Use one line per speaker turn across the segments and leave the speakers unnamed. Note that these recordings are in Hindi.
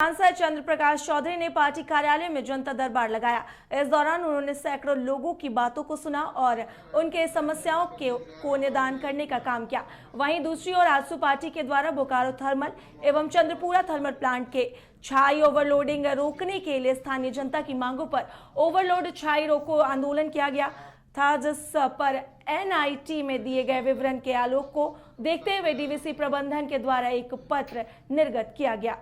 सांसद चंद्र प्रकाश चौधरी ने पार्टी कार्यालय में जनता दरबार लगाया। इस दौरान उन्होंने सैकड़ों लोगों की बातों को सुना और उनके समस्याओं को निदान करने का काम किया। वहीं दूसरी ओर आजसू पार्टी के द्वारा बोकारो थर्मल एवं चंद्रपुरा थर्मल प्लांट के छाई ओवरलोडिंग रोकने के लिए स्थानीय जनता की मांगों पर ओवरलोड छाई रोको आंदोलन किया गया था, जिस पर NIT में दिए गए विवरण के आलोक को देखते हुए DVC प्रबंधन के द्वारा एक पत्र निर्गत किया गया।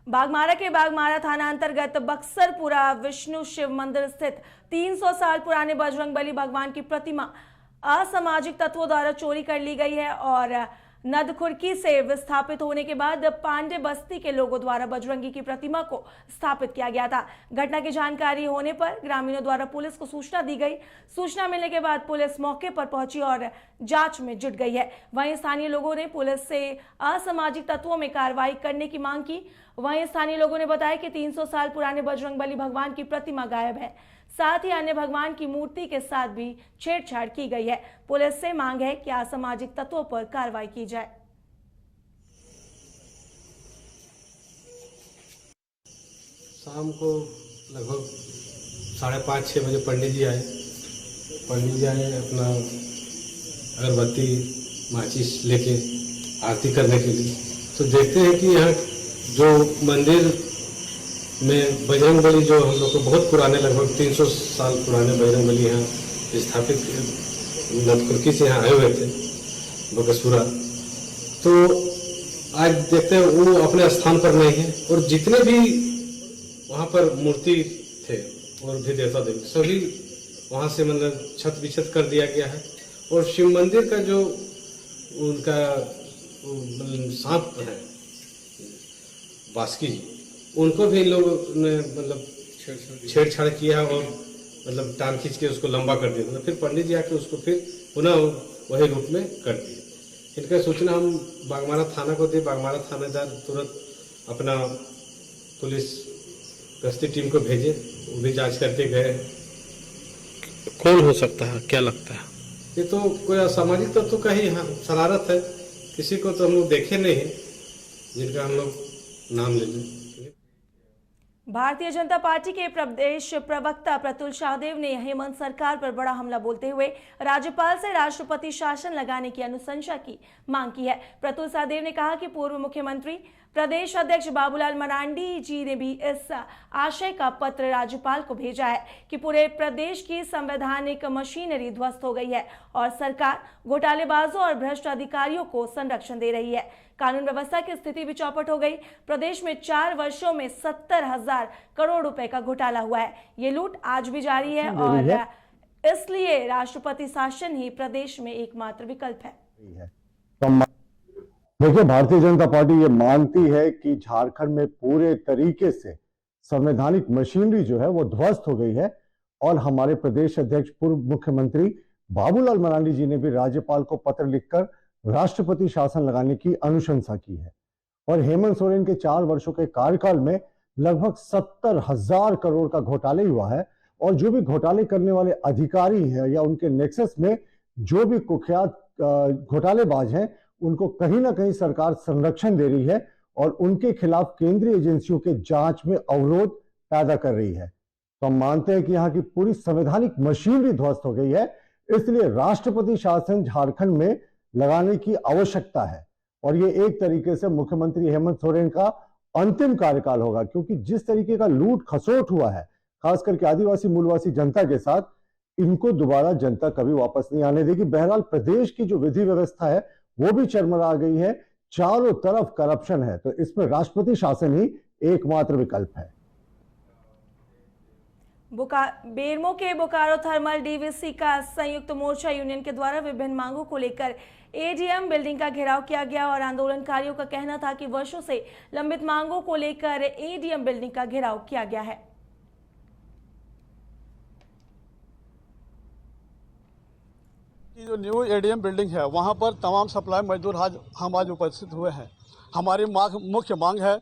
बागमारा के बागमारा थाना अंतर्गत बक्सरपुरा विष्णु शिव मंदिर स्थित 300 साल पुराने बजरंगबली भगवान की प्रतिमा असामाजिक तत्वों द्वारा चोरी कर ली गई है और नदखुरकी से विस्थापित होने के बाद पांडे बस्ती के लोगों द्वारा बजरंगी की प्रतिमा को स्थापित किया गया था। घटना की जानकारी होने पर ग्रामीणों द्वारा पुलिस को सूचना दी गई। सूचना मिलने के बाद पुलिस मौके पर पहुंची और जांच में जुट गई है। वहीं स्थानीय लोगों ने पुलिस से असामाजिक तत्वों में कार्रवाई करने की मांग की। वहीं स्थानीय लोगों ने बताया कि 300 साल पुराने बजरंगबली भगवान की प्रतिमा गायब है, साथ ही अन्य भगवान की मूर्ति के साथ भी छेड़छाड़ की गई है। पुलिस से मांग है कि असामाजिक तत्वों पर कार्रवाई की जाए।
शाम को लगभग 5:30-6 बजे पंडित जी आए अपना अगरबत्ती माचिस लेके आरती करने के लिए। तो देखते हैं कि यहाँ जो मंदिर में बजरंगबली जो हम लोग को बहुत पुराने लगभग 300 साल पुराने बजरंगबली यहाँ स्थापित नदखुरकी से यहाँ आए हुए थे बकसपुरा। तो आज देखते हैं वो अपने स्थान पर नहीं है और जितने भी वहाँ पर मूर्ति थे और भी देवता देवी सभी वहाँ से मतलब छत विछत कर दिया गया है। और शिव मंदिर का जो उनका सांप है बास्की जी, उनको भी इन लोगों ने मतलब छेड़छाड़ किया और मतलब टांग खींच के उसको लंबा कर दिया। फिर पंडित जी आके उसको फिर पुनः वही रूप में कर दिए। इनका सूचना हम बागमारा थाना को दी। बागमारा थानेदार तुरंत अपना पुलिस गश्ती टीम को भेजे, वो भी जांच करके गए।
कौन हो सकता है, क्या लगता है?
ये तो कोई असामाजिक तत्व का ही शरारत है। किसी को तो हम लोग देखे नहीं है जिनका हम लोग नाम ले लें।
भारतीय जनता पार्टी के प्रदेश प्रवक्ता प्रतुल शाहदेव ने हेमंत सरकार पर बड़ा हमला बोलते हुए राज्यपाल से राष्ट्रपति शासन लगाने की अनुशंसा की मांग की है। प्रतुल शाहदेव ने कहा कि पूर्व मुख्यमंत्री प्रदेश अध्यक्ष बाबूलाल मरांडी जी ने भी इस आशय का पत्र राज्यपाल को भेजा है कि पूरे प्रदेश की संवैधानिक मशीनरी ध्वस्त हो गई है और सरकार घोटालेबाजों और भ्रष्ट अधिकारियों को संरक्षण दे रही है। कानून व्यवस्था की स्थिति भी चौपट हो गई। प्रदेश में 4 वर्षों में 70,000 करोड़ रुपए का घोटाला हुआ है। ये लूट आज भी जारी है और इसलिए राष्ट्रपति शासन ही प्रदेश में एकमात्र विकल्प है।
देखिए, भारतीय जनता पार्टी ये मानती है कि झारखंड में पूरे तरीके से संवैधानिक मशीनरी जो है वो ध्वस्त हो गई है और हमारे प्रदेश अध्यक्ष पूर्व मुख्यमंत्री बाबूलाल मरांडी जी ने भी राज्यपाल को पत्र लिखकर राष्ट्रपति शासन लगाने की अनुशंसा की है। और हेमंत सोरेन के 4 वर्षों के कार्यकाल में लगभग 70,000 करोड़ का घोटाले हुआ है और जो भी घोटाले करने वाले अधिकारी हैं या उनके नेक्सस में जो भी कुख्यात घोटालेबाज हैं उनको कहीं ना कहीं सरकार संरक्षण दे रही है और उनके खिलाफ केंद्रीय एजेंसियों के जांच में अवरोध पैदा कर रही है। तो हम मानते हैं कि यहाँ की पूरी संवैधानिक मशीनरी ध्वस्त हो गई है, इसलिए राष्ट्रपति शासन झारखंड में लगाने की आवश्यकता है। और ये एक तरीके से मुख्यमंत्री हेमंत सोरेन का अंतिम कार्यकाल होगा, क्योंकि जिस तरीके का लूट खसोट हुआ है खास करके आदिवासी मूलवासी जनता के साथ, इनको दोबारा जनता कभी वापस नहीं आने देगी। बहरहाल प्रदेश की जो विधि व्यवस्था है वो भी चरमरा गई है, चारों तरफ करप्शन है, तो इसमें राष्ट्रपति शासन ही एकमात्र विकल्प है।
बेरमो के बोकारो थर्मल DVC का संयुक्त मोर्चा यूनियन के द्वारा विभिन्न मांगों को लेकर ADM बिल्डिंग का घेराव किया गया और आंदोलनकारियों का कहना था कि वर्षों से लंबित मांगों को लेकर ADM बिल्डिंग का घेराव किया गया है।
जो न्यू ADM बिल्डिंग है वहां पर तमाम सप्लाई मजदूर आज उपस्थित हुए हैं। हमारी मुख्य मांग है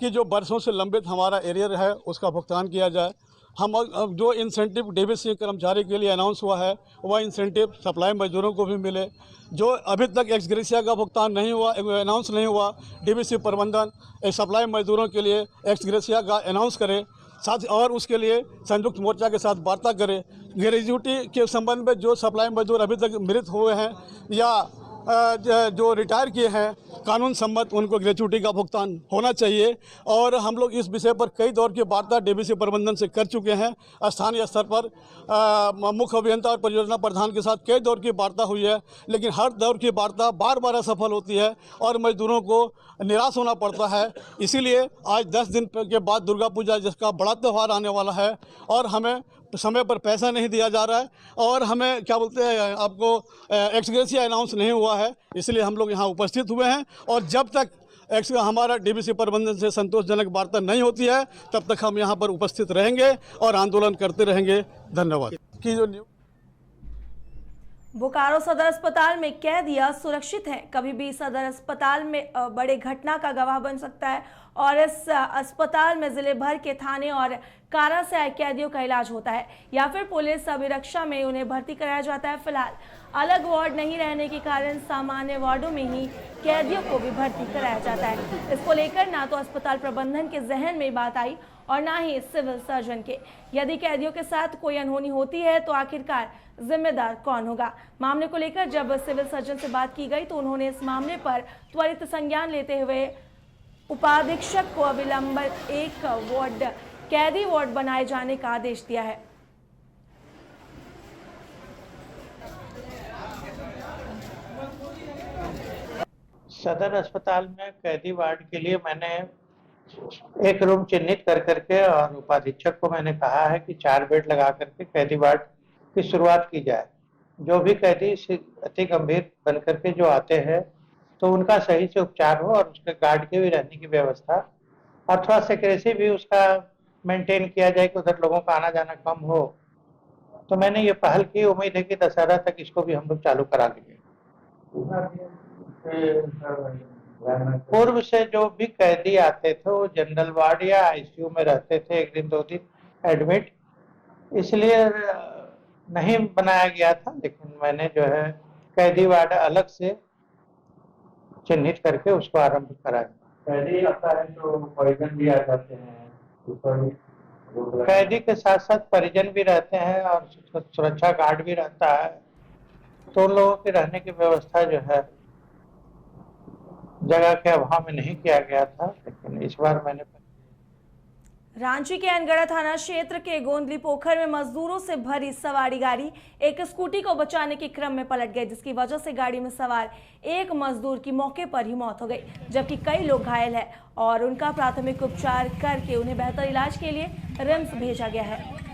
कि जो वर्षों से लंबित हमारा एरियर है उसका भुगतान किया जाए हम अब जो इंसेंटिव डीबीसी कर्मचारी के लिए अनाउंस हुआ है वह इंसेंटिव सप्लाई मजदूरों को भी मिले। जो अभी तक एक्स ग्रेशिया का भुगतान नहीं हुआ, अनाउंस नहीं हुआ, डीबीसी प्रबंधन सप्लाई मजदूरों के लिए एक्स ग्रेशिया का अनाउंस करे, साथ और उसके लिए संयुक्त मोर्चा के साथ वार्ता करें। ग्रेजुटी के संबंध में जो सप्लाई मजदूर अभी तक मृत हुए हैं या जो रिटायर किए हैं कानून सम्मत, उनको ग्रेजुटी का भुगतान होना चाहिए। और हम लोग इस विषय पर कई दौर की वार्ता डीबीसी प्रबंधन से कर चुके हैं। स्थानीय स्तर पर मुख्य अभियंता और परियोजना प्रधान के साथ कई दौर की वार्ता हुई है, लेकिन हर दौर की वार्ता बार बार असफल होती है और मजदूरों को निराश होना पड़ता है। इसीलिए आज 10 दिन के बाद दुर्गा पूजा जिसका बड़ा त्यौहार आने वाला है और हमें समय पर पैसा नहीं दिया जा रहा है और हमें क्या बोलते हैं आपको एक्स ग्रेशिया अनाउंस नहीं हुआ है, इसलिए हम लोग यहाँ उपस्थित हुए हैं। और जब तक हमारा डीबीसी प्रबंधन से संतोषजनक वार्ता नहीं होती है तब तक हम यहाँ पर उपस्थित रहेंगे और आंदोलन करते रहेंगे। धन्यवाद। की जो
बोकारो सदर अस्पताल में कैदियां सुरक्षित हैं। कभी भी सदर अस्पताल में बड़े घटना का गवाह बन सकता है और इस अस्पताल में जिले भर के थाने और कारा से आए कैदियों का इलाज होता है या फिर पुलिस अभिरक्षा में उन्हें भर्ती कराया जाता है। फिलहाल अलग वार्ड नहीं रहने के कारण सामान्य वार्डों में ही कैदियों को भी भर्ती कराया जाता है। इसको लेकर ना तो अस्पताल प्रबंधन के जहन में बात आई और ना ही सिविल सर्जन के। यदि कैदियों के साथ कोई अनहोनी होती है तो आखिरकार जिम्मेदार कौन होगा? मामले को लेकर जब सिविल सर्जन से बात की गई तो उन्होंने इस मामले पर त्वरित संज्ञान लेते हुए उपाधीक्षक को अविलंबित एक वार्ड कैदी वार्ड बनाए जाने का आदेश दिया है।
सदर अस्पताल में कैदी वार्ड के लिए मैंने एक रूम चिन्हित कर करके और उपाधीक्षक को मैंने कहा है कि 4 बेड लगा करके कैदी वार्ड की शुरुआत की जाए। जो भी कैदी अति गंभीर बन करके जो आते हैं तो उनका सही से उपचार हो और उसके गार्ड के भी रहने की व्यवस्था और थोड़ा सिक्योरिटी भी उसका मेंटेन किया जाए कि उधर लोगों का आना जाना कम हो। तो मैंने ये पहल की, उम्मीद है कि दशहरा तक इसको भी हम लोग चालू करा देंगे। पूर्व से जो भी कैदी आते थे वो जनरल वार्ड या आईसीयू में रहते थे, 1 दिन 2 दिन एडमिट, इसलिए नहीं बनाया गया था। लेकिन मैंने जो है कैदी वार्ड अलग से चिन्हित करके उसको आरंभ कराया। कैदी आता है तो परिजन भी आ जाते हैं, कैदी के साथ साथ परिजन भी रहते हैं और सुरक्षा गार्ड भी रहता है, तो उन लोगों के रहने की व्यवस्था जो है जगह के अभाव में नहीं किया गया था। लेकिन इस बार मैंने
रांची के अनगढ़ा थाना क्षेत्र के गोंदली पोखर में मजदूरों से भरी सवारी गाड़ी एक स्कूटी को बचाने के क्रम में पलट गई, जिसकी वजह से गाड़ी में सवार एक मजदूर की मौके पर ही मौत हो गई, जबकि कई लोग घायल हैं और उनका प्राथमिक उपचार करके उन्हें बेहतर इलाज के लिए रिम्स भेजा गया है।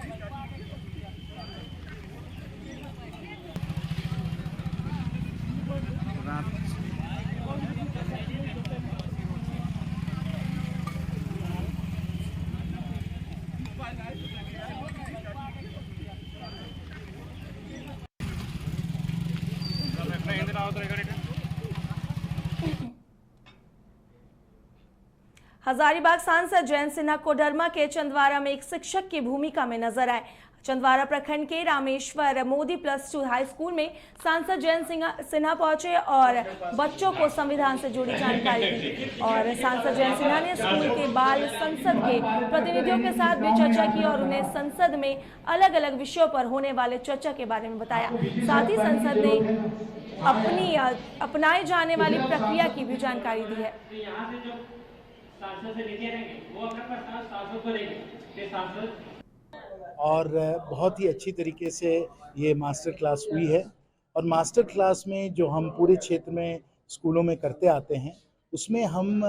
हजारीबाग सांसद जयंत सिन्हा कोडरमा के चंदवारा में एक शिक्षक की भूमिका में नजर आए। चंदवारा प्रखंड के रामेश्वर मोदी +2 हाई स्कूल में सांसद जयंत सिन्हा पहुंचे और बच्चों को संविधान से जुड़ी जानकारी दी और सांसद जयंत सिन्हा ने स्कूल के बाल संसद के प्रतिनिधियों के साथ भी चर्चा की और उन्हें संसद में अलग अलग विषयों पर होने वाले चर्चा के बारे में बताया। साथ ही संसद ने अपनाए जाने वाली प्रक्रिया की भी जानकारी दी है।
और बहुत ही अच्छी तरीके से ये मास्टर क्लास हुई है और मास्टर क्लास में जो हम पूरे क्षेत्र में स्कूलों में करते आते हैं उसमें हम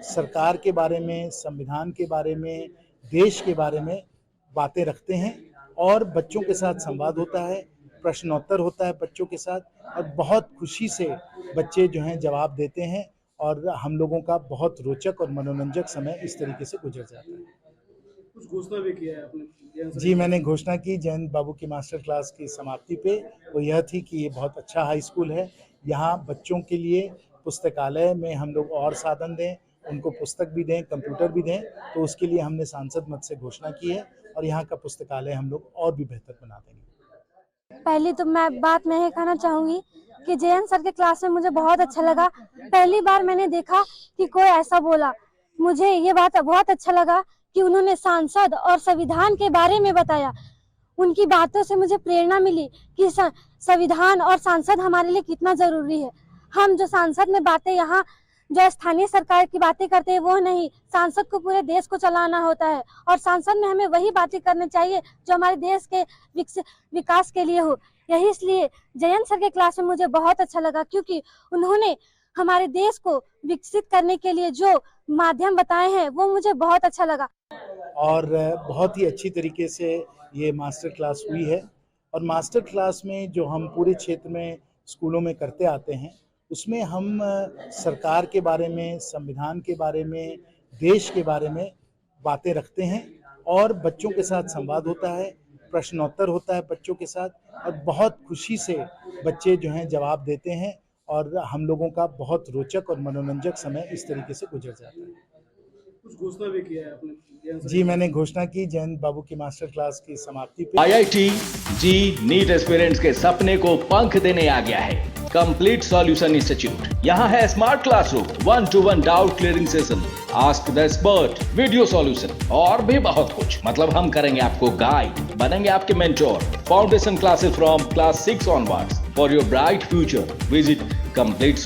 सरकार के बारे में, संविधान के बारे में, देश के बारे में बातें रखते हैं और बच्चों के साथ संवाद होता है, प्रश्नोत्तर होता है बच्चों के साथ और बहुत खुशी से बच्चे जो हैं जवाब देते हैं और हम लोगों का बहुत रोचक और मनोरंजक समय इस तरीके से गुजर जाता है।
कुछ घोषणा भी किया है आपने?
जी, मैंने घोषणा की जयंत बाबू की मास्टर क्लास की समाप्ति पे, वो यह थी कि ये बहुत अच्छा हाई स्कूल है, यहाँ बच्चों के लिए पुस्तकालय में हम लोग और साधन दें, उनको पुस्तक भी दें, कंप्यूटर भी दें, तो उसके लिए हमने सांसद मद से घोषणा की है और यहाँ का पुस्तकालय हम लोग और भी बेहतर बना देंगे।
पहली तो मैं ये कहना चाहूंगी कि जयंत सर के क्लास में मुझे बहुत अच्छा लगा। पहली बार मैंने देखा कि कोई ऐसा बोला। मुझे ये बात बहुत अच्छा लगा कि उन्होंने सांसद और संविधान के बारे में बताया। उनकी बातों से मुझे प्रेरणा मिली कि संविधान और सांसद हमारे लिए कितना जरूरी है। हम जो सांसद में बातें यहाँ जो स्थानीय सरकार की बातें करते हैं वो नहीं, सांसद को पूरे देश को चलाना होता है और सांसद में हमें वही बातें करनी चाहिए जो हमारे देश के विकास के लिए हो। यही इसलिए जयंत सर के क्लास में मुझे बहुत अच्छा लगा, क्योंकि उन्होंने हमारे देश को विकसित करने के लिए जो माध्यम बताए हैं वो मुझे बहुत अच्छा लगा।
और बहुत ही अच्छी तरीके से ये मास्टर क्लास हुई है। और मास्टर क्लास में जो हम पूरे क्षेत्र में स्कूलों में करते आते हैं उसमें हम सरकार के बारे में, संविधान के बारे में, देश के बारे में बातें रखते हैं और बच्चों के साथ संवाद होता है, प्रश्नोत्तर होता है बच्चों के साथ, और बहुत खुशी से बच्चे जो हैं जवाब देते हैं और हम लोगों का बहुत रोचक और मनोरंजक समय इस तरीके से गुजर जाता है।
कुछ घोषणा भी किया है आपने?
जी, मैंने घोषणा की जयंत बाबू की मास्टर क्लास की समाप्ति पे।
IIT जी नीट एस्पिरेंट्स के सपने को पंख देने आ गया है कंप्लीट सॉल्यूशन इंस्टीट्यूट। यहाँ है smart classroom, 1-to-1 doubt clearing session, ask the expert, video solution और भी बहुत कुछ। मतलब हम करेंगे आपको गाइड, बनेंगे आपके mentor. Foundation classes from class 6 onwards for your bright future. Visit complete